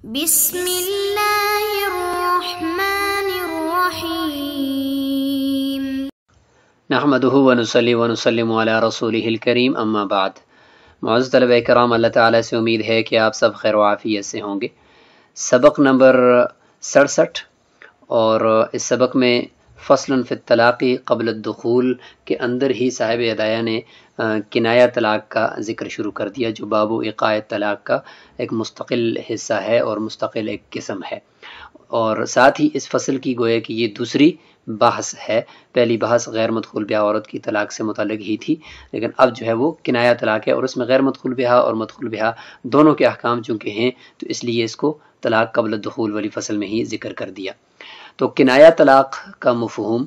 بسم اللہ الرحمن الرحیم نحمده ونصلی ونسلم علی رسولہ الکریم اما بعد۔ معزز طلبہ کرام، اللہ تعالیٰ سے امید ہے کہ آپ سب خیر و عافیت سے ہوں گے۔ سبق نمبر 67 اور اس سبق میں فصل فی الطلاق قبل الدخول کے اندر ہی صاحب ہدایہ نے کنایہ طلاق کا ذکر شروع کر دیا، جو باب ایقاع طلاق کا ایک مستقل حصہ ہے اور مستقل ایک قسم ہے، اور ساتھ ہی اس فصل کی گویا کہ یہ دوسری بحث ہے۔ پہلی بحث غیر مدخول بیاہ عورت کی طلاق سے متعلق ہی تھی، لیکن اب جو ہے وہ کنایہ طلاق ہے، اور اس میں غیر مدخول بیاہ اور مدخول بیاہ دونوں کے احکام چونکہ ہیں تو اس لیے اس کو طلاق قبل الدخول والی فصل میں ہی ذکر کر دیا۔ تو کنایہ طلاق کا مفہوم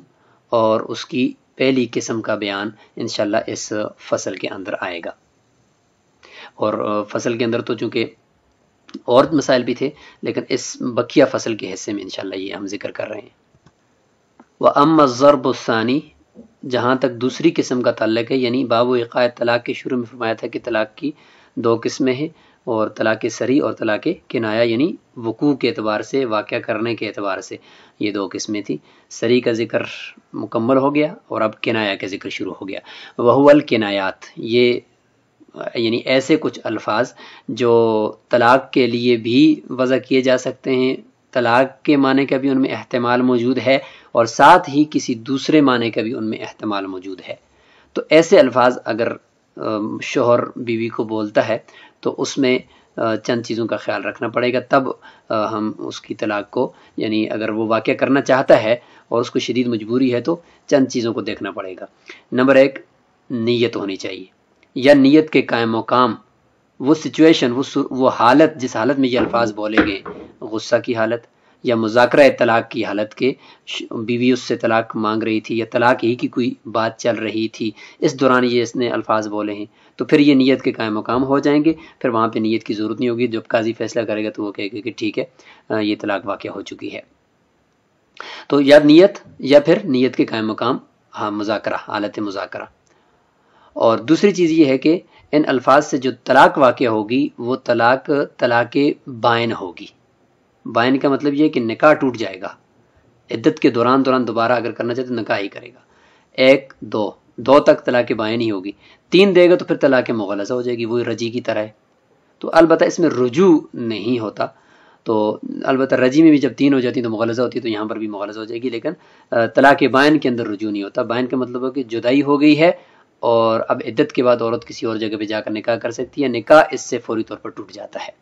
اور اس کی پہلی قسم کا بیان انشاءاللہ اس فصل کے اندر آئے گا، اور فصل کے اندر تو چونکہ اور مسائل بھی تھے، لیکن اس بقیہ فصل کے حصے میں انشاءاللہ یہ ہم ذکر کر رہے ہیں۔ وَأَمَّا الضَّرْبُ الثَّانِي، جہاں تک دوسری قسم کا تعلق ہے، یعنی باب ایقاع طلاق کے شروع میں فرمایا تھا کہ طلاق کی دو قسمیں ہیں، اور طلاق صریح اور طلاق کنایہ، یعنی وقوع کے اعتبار سے، واقع کرنے کے اعتبار سے یہ دو قسمیں تھیں۔ صریح کا ذکر مکمل ہو گیا اور اب کنایہ کا ذکر شروع ہو گیا۔ وَهُوَ الْكِنَایَات، یہ یعنی ایسے کچھ الفاظ جو طلاق کے لیے بھی وضع کیے جا سکتے ہیں، طلاق کے معنی کا بھی ان میں احتمال موجود ہے، اور ساتھ ہی کسی دوسرے معنی کا بھی ان میں احتمال موجود ہے۔ تو ایسے الفاظ اگر شوہر بیوی کو بولتا ہے تو اس میں چند چیزوں کا خیال رکھنا پڑے گا، تب ہم اس کی طلاق کو، یعنی اگر وہ واقع کرنا چاہتا ہے اور اس کو شدید مجبوری ہے تو چند چیزوں کو دیکھنا پڑے گا۔ نمبر 1، نیت ہونی چاہیے، یا نیت کے قائم مقام، وہ سچویشن، وہ حالت جس حالت میں یہ الفاظ بولے گئے، غصہ کی حالت یا مذاکرہ طلاق کی حالت کے بیوی اس سے طلاق مانگ رہی تھی یا طلاق ہی کی کوئی بات چل رہی تھی، اس دوران یہ اس نے الفاظ بولے ہیں، تو پھر یہ نیت کے قائم مقام ہو جائیں گے۔ پھر وہاں پہ نیت کی ضرورت نہیں ہوگی، جب قاضی فیصلہ کرے گا تو وہ کہے گا کہ ٹھیک ہے یہ طلاق واقع ہو چکی ہے۔ تو یا نیت یا پھر نیت کے قائم مقام مذاکرہ، حالت مذاکرہ۔ اور دوسری چیز یہ ہے کہ ان الفاظ سے جو طلاق واقع ہوگی وہ طلاق بائن ہوگی۔ بائن کا مطلب یہ ہے کہ نکاح ٹوٹ جائے گا، عدت کے دوران دوبارہ اگر کرنا چاہے تو نکاح ہی کرے گا۔ 1، 2 تک طلاق بائن ہی ہوگی، 3 دے گا تو پھر طلاق مغلظہ ہو جائے گی، وہی رجی کی طرح ہے۔ تو البتہ اس میں رجوع نہیں ہوتا، تو البتہ رجی میں بھی جب 3 ہو جاتی تو مغلظہ ہوتی ہے، تو یہاں پر بھی مغلظہ ہو جائے گی، لیکن طلاق بائن کے اندر رجوع نہیں ہوتا۔ بائن کا مطلب ہے کہ جدائی ہو گئی ہے اور اب عدت کے بعد عورت کسی اور جگہ پہ جا کر نکاح کر سکتی ہے، نکاح اس سے فوری طور پر ٹوٹ جاتا ہے۔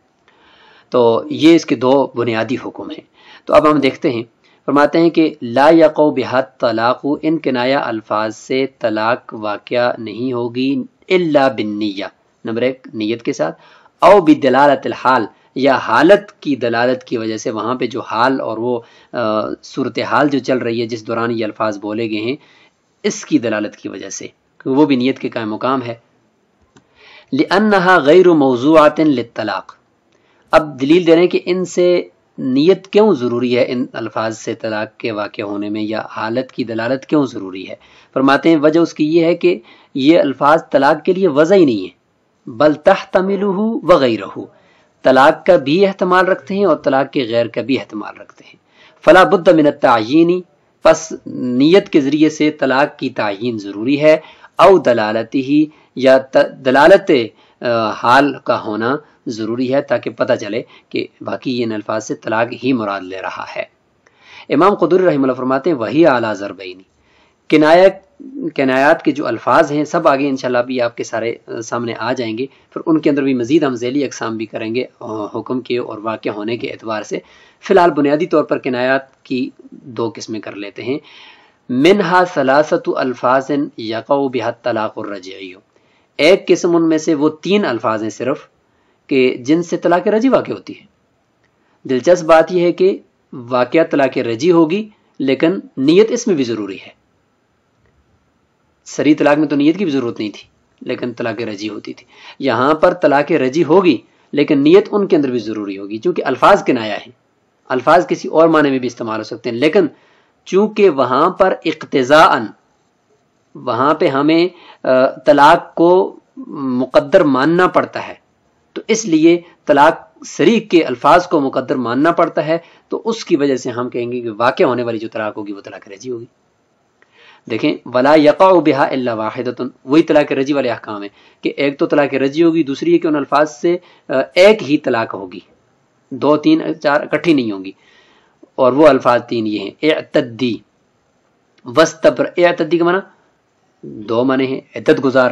تو یہ اس کے 2 بنیادی حکم ہیں۔ تو اب ہم دیکھتے ہیں، فرماتے ہیں کہ لا یقع بہا الطلاق، ان کنایہ الفاظ سے طلاق واقع نہیں ہوگی الا بالنیہ، نمبر 1 نیت کے ساتھ، او بدلالت الحال، یا حالت کی دلالت کی وجہ سے، وہاں پہ جو حال اور وہ صورتحال جو چل رہی ہے جس دوران یہ الفاظ بولے گئے ہیں، اس کی دلالت کی وجہ سے، وہ بھی نیت کے قائم مقام ہے۔ لأنها غیر موضوعۃ للطلاق، اب دلیل دے رہے ہیں کہ ان سے نیت کیوں ضروری ہے، ان الفاظ سے طلاق کے واقع ہونے میں یا حالت کی دلالت کیوں ضروری ہے۔ فرماتے ہیں وجہ اس کی یہ ہے کہ یہ الفاظ طلاق کے لیے وضع ہی نہیں ہے، بل تحتملہ وغیرہ، طلاق کا بھی احتمال رکھتے ہیں اور طلاق کے غیر کا بھی احتمال رکھتے ہیں۔ فلا بد من التعیین، پس نیت کے ذریعے سے طلاق کی تعیین ضروری ہے، او دلالتی ہی، یا دلالت حال کا ہونا ضروری ہے، تاکہ پتہ چلے کہ باقی ان الفاظ سے طلاق ہی مراد لے رہا ہے۔ امام قدری رحمہ اللہ فرماتے ہیں وہی اعلیٰ ضربین، کنایات کے جو الفاظ ہیں سب آگے انشاءاللہ بھی آپ کے سارے سامنے آ جائیں گے، پھر ان کے اندر بھی مزید ہم ذیلی اقسام بھی کریں گے حکم کے اور واقع ہونے کے اعتبار سے۔ فی الحال بنیادی طور پر کنایات کی 2 قسمیں کر لیتے ہیں۔ منہا ثلاثۃ الفاظ یقع بہا الطلاق الرجعی، ایک قسم ان میں سے وہ 3 الفاظ ہیں صرف کہ جن سے طلاق رجعی واقع ہوتی ہے۔ دلچسپ بات یہ ہے کہ واقعہ طلاق رجعی ہوگی لیکن نیت اس میں بھی ضروری ہے۔ صریح طلاق میں تو نیت کی بھی ضرورت نہیں تھی لیکن طلاق رجعی ہوتی تھی، یہاں پر طلاق رجعی ہوگی لیکن نیت ان کے اندر بھی ضروری ہوگی، چونکہ الفاظ کنایہ ہیں، الفاظ کسی اور معنی میں بھی استعمال ہو سکتے ہیں، لیکن چونکہ وہاں پر اقتضاءً، وہاں پہ ہمیں طلاق کو مقدر ماننا پڑتا ہے، تو اس لیے طلاق صریح کے الفاظ کو مقدر ماننا پڑتا ہے تو اس کی وجہ سے ہم کہیں گے کہ واقع ہونے والی جو طلاق ہوگی وہ طلاق رجعی ہوگی۔ دیکھیں ولا یقع بہا الا واحدۃ، وہی طلاق رجعی والے احکام ہیں کہ ایک تو طلاق رجعی ہوگی، دوسری ہے کہ ان الفاظ سے ایک ہی طلاق ہوگی، 2 3 4 اکٹھی نہیں ہوں گی، اور وہ الفاظ 3 یہ ہیں اعتدی واستبر۔ اعتدی کا معنی 2 معنی ہیں، عدت گزار،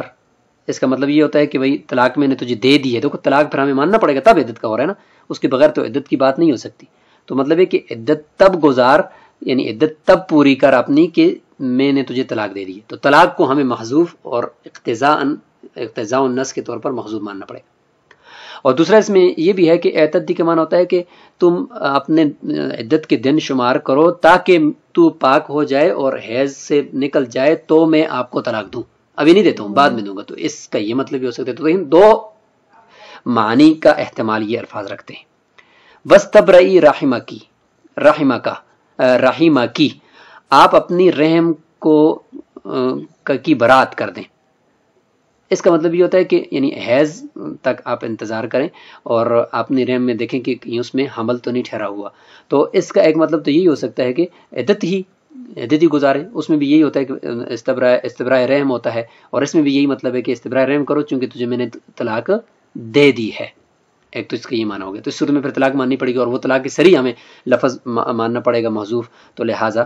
اس کا مطلب یہ ہوتا ہے کہ بھائی طلاق میں نے تجھے دے دی ہے، دیکھو طلاق پھر ہمیں ماننا پڑے گا تب عدت کا ہو رہا ہے نا، اس کے بغیر تو عدت کی بات نہیں ہو سکتی، تو مطلب ہے کہ عدت تب گزار، یعنی عدت تب پوری کر اپنی کہ میں نے تجھے طلاق دے دی ہے، تو طلاق کو ہمیں محذوف اور اقتضاء النص کے طور پر محذوف ماننا پڑے گا۔ اور دوسرا اس میں یہ بھی ہے کہ اعتدی کا معنی ہوتا ہے کہ تم اپنے عدت کے دن شمار کرو تاکہ تو پاک ہو جائے اور حیض سے نکل جائے تو میں آپ کو طلاق دوں، ابھی نہیں دیتا ہوں بعد میں دوں گا، تو اس کا یہ مطلب بھی ہو سکتا ہے۔ تو 2 معنی کا احتمال یہ الفاظ رکھتے ہیں۔ وَاسْتَبْرَئِي رَحِمَكِ، آپ اپنی رحم کی برات کر دیں، اس کا مطلب یہ ہوتا ہے کہ یعنی حیض تک آپ انتظار کریں اور اپنی رحم میں دیکھیں کہ کہیں اس میں حمل تو نہیں ٹھہرا ہوا، تو اس کا ایک مطلب تو یہی ہو سکتا ہے کہ عدت ہی گزارے، اس میں بھی یہی ہوتا ہے کہ استبراء رحم ہوتا ہے، اور اس میں بھی یہی مطلب ہے کہ استبراء رحم کرو چونکہ تجھے میں نے طلاق دے دی ہے، ایک تو اس کا یہ معنی ہو گیا، تو اس صورت میں پھر طلاق ماننی پڑے گی، اور وہ طلاق کی صریح ہمیں لفظ ماننا پڑے گا محذوف، تو لہٰذا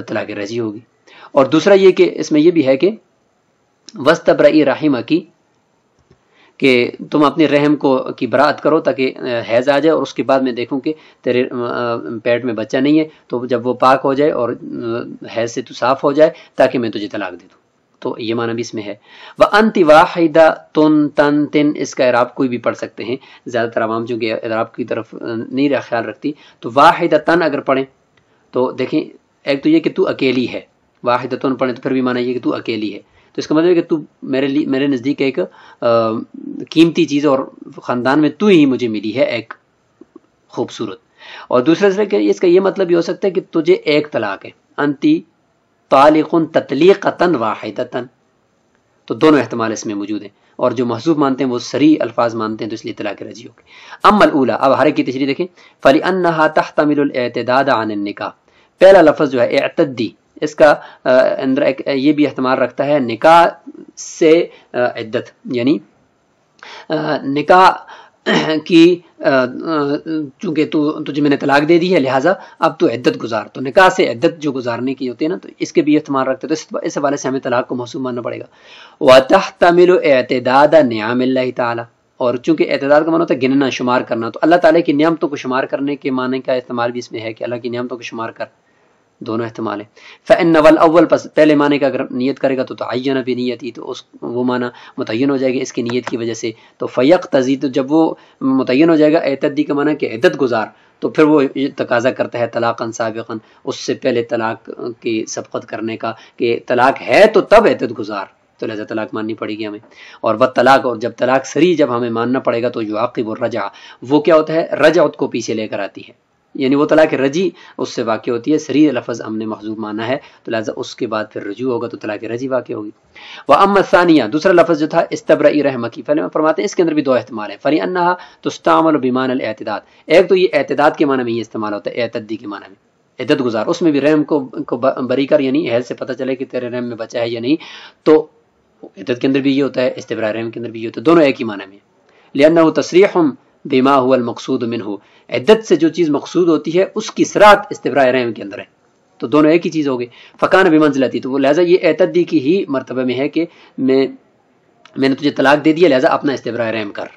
طلاق رجعی ہوگی۔ اور دوسرا یہ کہ اس میں یہ بھی ہے کہ وَاسْتَبْرَئِي رَحِمَكِ، کہ تم اپنے رحم کی برات کرو تاکہ حیض آ جائے اور اس کے بعد میں دیکھوں کہ تیرے پیٹ میں بچہ نہیں ہے، تو جب وہ پاک ہو جائے اور حیض سے تو صاف ہو جائے تاکہ میں تجھے طلاق دے دوں، تو یہ معنی بھی اس میں ہے۔ وَأَنْتِ وَاحِدَةٌ تَنْتٍ، اس کا اعراب کوئی بھی پڑھ سکتے ہیں، زیادہ تر عوام چونکہ اعراب کی طرف نہیں خیال رکھتی، تو واحدۃ اگر پڑھیں تو دیکھیں ایک تو یہ کہ تو اکیلی ہے، واحدۃ پڑھیں تو پھر بھی معنی یہ کہ تو اکیلی ہے، تو اس کا مطلب ہے کہ تو میرے نزدیک ایک قیمتی چیز اور خاندان میں تو ہی مجھے ملی ہے ایک خوبصورت۔ اور دوسرے سے کہ اس کا یہ مطلب یہ ہو سکتا ہے کہ تجھے ایک طلاق ہے، انتی طالق تطلیقۃ واحدۃ، تو دونوں احتمال اس میں موجود ہیں، اور جو محذوف مانتے ہیں وہ صریح الفاظ مانتے ہیں، تو اس لیے طلاق رجعی ہوگی۔ اما الاولی، اب ہر ایک کی تشریح دیکھیں، فَلِأَنَّهَا تَحْتَمِلُ الْاعْتِدَادَ عَنِ النِّكَاحِ، پہلا لفظ جو ہے اعتدی، اس کا اندر یہ بھی احتمال رکھتا ہے نکاح سے عدت، یعنی نکاح کی چونکہ تجھے میں نے طلاق دے دی ہے لہٰذا اب تو عدت گزار، تو نکاح سے عدت جو گزارنے کی ہوتی ہے نا، تو اس کے بھی احتمال رکھتے ہیں، تو اس حوالے سے ہمیں طلاق کو محسوب ماننا پڑے گا۔ وَتَحْتَمِلُ اعْتِدَادَ نِعَمِ اللَّهِ تعالیٰ، اور چونکہ اعتداد کا معنی ہوتا ہے گننا، شمار کرنا، تو اللہ تعالیٰ کی نعمتوں کو شمار کرنے کے معنی کا استعمال بھی اس میں ہے کہ اللہ کی نعمتوں کو شمار کر، دونوں احتمال ہیں۔ فَإِنَّ وَالْأَوَّلُ، پس پہلے معنی کا اگر نیت کرے گا تو تعین بنیتی، تو وہ معنی متعین ہو جائے گا اس کی نیت کی وجہ سے، تو فَيَقْتَضِي، تو جب وہ متعین ہو جائے گا اعتدی کا معنی کہ عدت گزار، تو پھر وہ تقاضا کرتا ہے طلاقاً سابقاً، اس سے پہلے طلاق کی سبقت کرنے کا، کہ طلاق ہے تو تب عدت گزار، تو لہذا طلاق ماننی پڑے گی ہمیں۔ اور وہ طلاق، اور جب طلاق صریح جب ہمیں ماننا پڑے گا تو یعقب الرجع، وہ کیا ہوتا ہے، رجعت کو پیچھے لے کر آتی ہے، یعنی وہ طلاق رجعی اس سے واقع ہوتی ہے، صریح لفظ ہم نے محذوف مانا ہے تو لہذا اس کے بعد پھر رجوع ہوگا تو طلاق رجعی واقع ہوگی۔ وَأَمَّا الثَّانِيَةُ، دوسرا لفظ جو تھا استبرئ رحمکی، فرماتے ہیں اس کے اندر بھی 2 احتمال ہیں، فَلِأَنَّهَا تُسْتَعْمَلُ بِمَعنى الاعتداد، ایک تو یہ اعتداد کے معنی میں یہ استعمال ہوتا ہے، اعتدی کے معنی میں عدت گزار، اس میں بھی رحم کو بری کر، یعنی حیض سے پتہ چلے کہ تیرے رحم میں بچہ ہے یا نہیں، تو عدت کے اندر بھی یہ ہوتا ہے، استبراء رحم کے اندر بھی یہ ہوتا ہے، دونوں ایک ہی معنی میں، لِأَنَّهُ تَصْرِيحٌ بما هو المقصود منه، عدت سے جو چیز مقصود ہوتی ہے اس کی صراحت استبراء رحم کے اندر ہے، تو دونوں ایک ہی چیز ہوگی۔ فکان بمنزلتی، تو وہ لہذا یہ اعتدی کی ہی مرتبہ میں ہے کہ میں نے تجھے طلاق دے دیا لہذا اپنا استبراء رحم کر،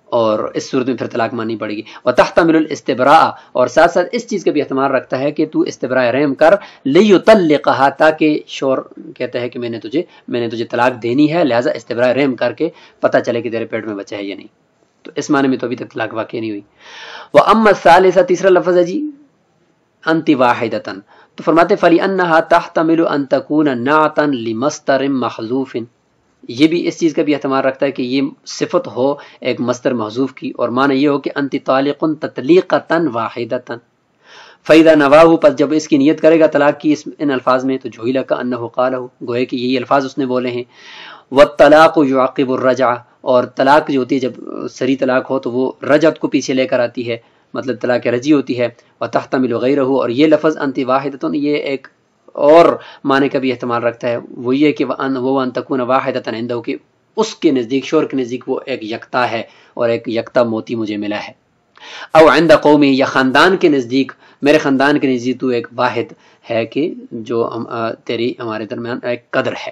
اور اس صورت میں پھر طلاق ماننی پڑے گی۔ وتحتمل الاستبراء، اور ساتھ ساتھ اس چیز کا بھی احتمال رکھتا ہے کہ تو استبراء رحم کر، لیطلقها، تاکہ شوہر کہتا ہے کہ میں نے تجھے طلاق دینی ہے لہذا استبراء رحم کر کے پتہ چلے کہ تیرے پیٹ میں بچہ ہے یا نہیں، تو اس معنی میں تو ابھی تک طلاق واقع نہیں ہوئی۔ وَأَمَّا الثَّالِثَةُ، تیسرا لفظ ہے جی انتی واحدتن، تو فرماتے فَلِأَنَّهَا تَحْتَمِلُ أَن تَكُونَ نَعْتًا لِمَصْدَرٍ مَحْذُوفٍ، یہ بھی اس چیز کا بھی احتمال رکھتا ہے کہ یہ صفت ہو ایک مصدر محذوف کی، اور معنی یہ ہو کہ انتی طالق تطلیقۃ واحدۃ، فَإِذَا نَوَاهُ، پس جب اس کی نیت کرے گا طلاق کی ان الفاظ میں، تو جُعِلَ كَأَنَّهُ قَالَهُ، گوئے کہ یہی الفاظ اس نے بولے ہیں۔ وَالطَّلَاقُ يُعَقِّبُ الرَّجْعَةَ، اور طلاق جو ہوتی ہے جب سری طلاق ہو تو وہ رجعت کو پیچھے لے کر آتی ہے، مطلب طلاق رجعی ہوتی ہے. وتحتمل غیرہ، اور یہ لفظ انت واحدۃ یہ ایک اور معنی کا بھی احتمال رکھتا ہے، وہ یہ کہ وہ ان تکون واحدۃ عنده، کہ اس کے نزدیک، شوہر کے نزدیک وہ ایک یکتا ہے اور ایک یکتا موتی مجھے ملا ہے. او عند قومی، یا خاندان کے نزدیک، میرے خاندان کے نزدیک تو ایک واحد ہے کہ جو تیری ہمارے درمیان ایک قدر ہے.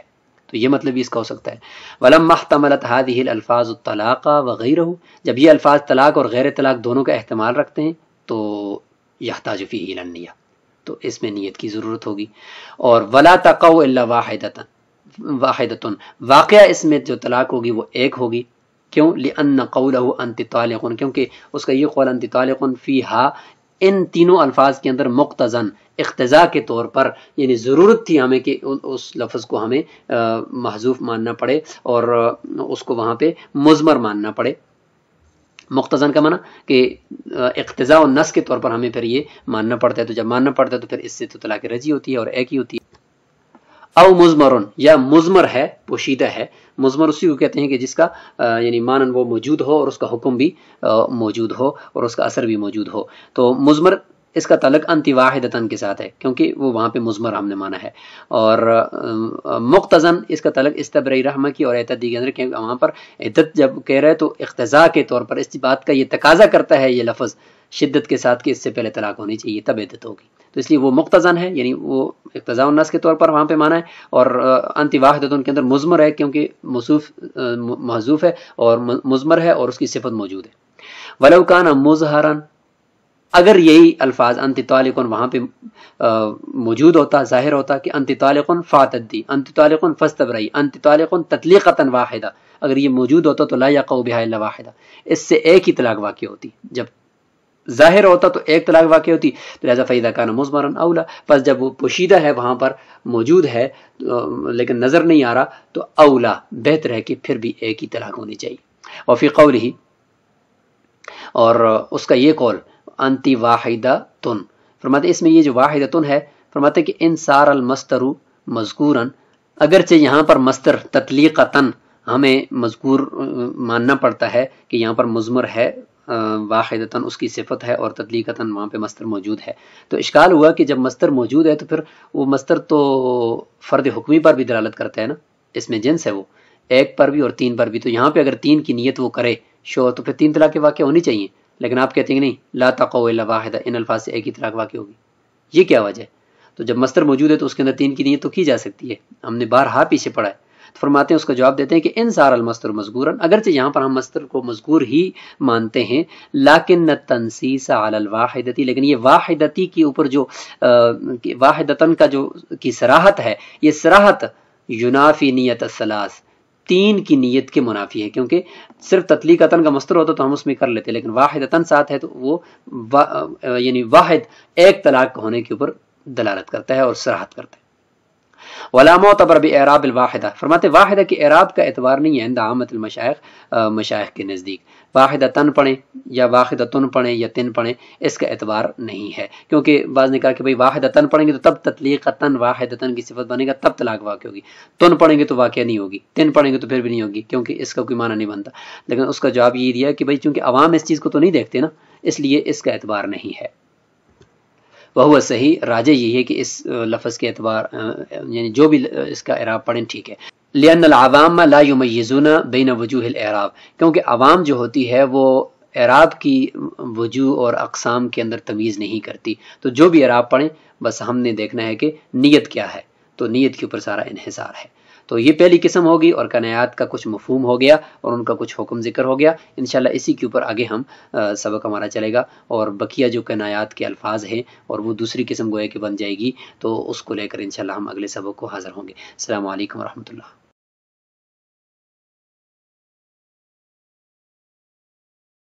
تو یہ مطلب اس کا ہو سکتا ہے. ولما احتملت هذه الالفاظ الطلاق وغيره، جب یہ الفاظ طلاق اور غیر طلاق دونوں کا احتمال رکھتے ہیں تو يحتاج فيه الى النیہ، تو اس میں نیت کی ضرورت ہوگی. اور ولا تقع الا واحدۃ، واقعہ اس میں جو طلاق ہوگی وہ ایک ہوگی. کیوں؟ لأن قوله انت طالق، کیونکہ اس کا یہ قول انت طالق فیها، ان تینوں الفاظ کے اندر مقتضن، اقتضاء کے طور پر، یعنی ضرورت تھی ہمیں کہ اس لفظ کو ہمیں محذوف ماننا پڑے اور اس کو وہاں پہ مضمر ماننا پڑے. مقتضن کا معنی کہ اقتضاء النص کے طور پر ہمیں پھر یہ ماننا پڑتا ہے. تو جب ماننا پڑتا ہے تو پھر اس سے تو طلاق رجعی ہوتی ہے اور ایک ہی ہوتی ہے. او مضمرن، یا مضمر ہے، پوشیدہ ہے. مضمر اسی کو کہتے ہیں کہ جس کا یعنی مانن وہ موجود ہو اور اس کا حکم بھی موجود ہو اور اس کا اثر بھی موجود ہو. تو مضمر اس کا تعلق انتی واحدتن کے ساتھ ہے کیونکہ وہ وہاں پہ مضمر ہم نے مانا ہے. اور مقتضن اس کا تعلق استبرئی رحمہ کی اور اعتدی کے اندر، کہ وہاں پر عدت جب کہہ رہے تو اقتضاء کے طور پر اس بات کا یہ تقاضا کرتا ہے یہ لفظ شدت کے ساتھ کہ اس سے پہلے طلاق ہونی چاہیے تب عدت ہوگی. تو اس لیے وہ مقتضن ہے، یعنی وہ اقتضاء النص کے طور پر وہاں پہ مانا ہے. اور انتی واحدتن کے اندر مضمر ہے کیونکہ موصوف محذوف ہے اور مضمر ہے اور اس کی صفت موجود ہے. ولو کان مظہرا، اگر یہی الفاظ انت طالق وہاں پہ موجود ہوتا، ظاہر ہوتا کہ انت طالق فاعتدی، انت طالق فاستبرئی، انت طالق تطلیقۃ واحدہ، اگر یہ موجود ہوتا تو لا یقع بها الا واحدہ، اس سے ایک ہی طلاق واقع ہوتی. جب ظاہر ہوتا تو ایک طلاق واقع ہوتی. تو لہذا فاذا کان مضمرا اولا، پس جب وہ پوشیدہ ہے وہاں پر موجود ہے لیکن نظر نہیں آ رہا تو اولا، بہتر ہے کہ پھر بھی ایک ہی طلاق ہونی چاہیے. وفی قولہ، اور اس کا یہ قول انتی واحدۃن، فرماتے اس میں یہ جو واحدۃن ہے، فرماتے کہ ان صار المصدر مذکورا، اگرچہ یہاں پر مصدر تطلیقتن ہمیں مذکور ماننا پڑتا ہے کہ یہاں پر مضمر ہے، واحدتاً اس کی صفت ہے اور تطلیقتاً وہاں پہ مصدر موجود ہے. تو اشکال ہوا کہ جب مصدر موجود ہے تو پھر وہ مصدر تو فرد حکمی پر بھی دلالت کرتا ہے نا، اس میں جنس ہے وہ، ایک پر بھی اور تین پر بھی. تو یہاں پہ اگر تین کی نیت وہ کرے شو تو پھر تین طلاق واقع ہونی چاہیے. لیکن آپ کہتے ہیں کہ نہیں، لا تقع الا واحدہ، ان الفاظ سے ایک ہی طلاق واقع ہوگی. یہ کیا وجہ ہے؟ تو جب مصدر موجود ہے تو اس کے اندر تین کی نیت تو کی جا سکتی ہے، ہم نے بارہا پیچھے پڑھا ہے. فرماتے ہیں اس کا جواب دیتے ہیں کہ ان صار المصدر مذکورا، اگرچہ یہاں پر ہم مصدر کو مذکور ہی مانتے ہیں، لیکن التنصیص علی الواحدتی، لیکن یہ واحدتی کے اوپر جو واحدتن کا جو کی صراحت ہے، یہ صراحت ینافی نیت الثلاث، تین کی نیت کے منافی ہے. کیونکہ صرف تطلیقتن کا مصدر ہوتا تو ہم اس میں کر لیتے، لیکن واحدتن ساتھ ہے تو وہ یعنی واحد ایک طلاق ہونے کے اوپر دلالت کرتا ہے اور صراحت کرتا ہے. ولا معتبر باعراب الواحدہ، فرماتے واحدہ کے اعراب کا اعتبار نہیں ہے عند عامۃ المشائخ، مشائخ کے نزدیک. واحدہ تن پڑھیں یا واحدہ تن پڑھیں یا تن پڑھیں، اس کا اعتبار نہیں ہے. کیونکہ بعض نے کہا کہ بھئی واحدہ تن پڑھیں گے تو تب تطلیقتن واحدہ تن کی صفت بنے گا، تب طلاق واقع ہوگی. تن پڑھیں گے تو واقع نہیں ہوگی، تن پڑھیں گے تو پھر بھی نہیں ہوگی، کیونکہ اس کا کوئی معنی نہیں بنتا. لیکن اس کا جواب یہ دیا کہ بھئی چونکہ عوام اس چیز کو تو نہیں دیکھتے نا، اس لیے اس کا اعتبار نہیں ہے. وہ صحیح، راجح یہی ہے کہ اس لفظ کے اعتبار یعنی جو بھی اس کا اعراب پڑھیں ٹھیک ہے. لأن العوام لا یمیزون بین وجوہ الاعراب، کیونکہ عوام جو ہوتی ہے وہ اعراب کی وجوہ اور اقسام کے اندر تمیز نہیں کرتی. تو جو بھی اعراب پڑھیں بس ہم نے دیکھنا ہے کہ نیت کیا ہے، تو نیت کے اوپر سارا انحصار ہے. تو یہ پہلی قسم ہوگی اور کنایات کا کچھ مفہوم ہو گیا اور ان کا کچھ حکم ذکر ہو گیا. انشاءاللہ اسی کے اوپر آگے ہم سبق ہمارا چلے گا، اور بقیہ جو کنایات کے الفاظ ہیں اور وہ دوسری قسم گویا کہ بن جائے گی، تو اس کو لے کر انشاءاللہ ہم اگلے سبق کو حاضر ہوں گے. السلام علیکم ورحمۃ اللہ.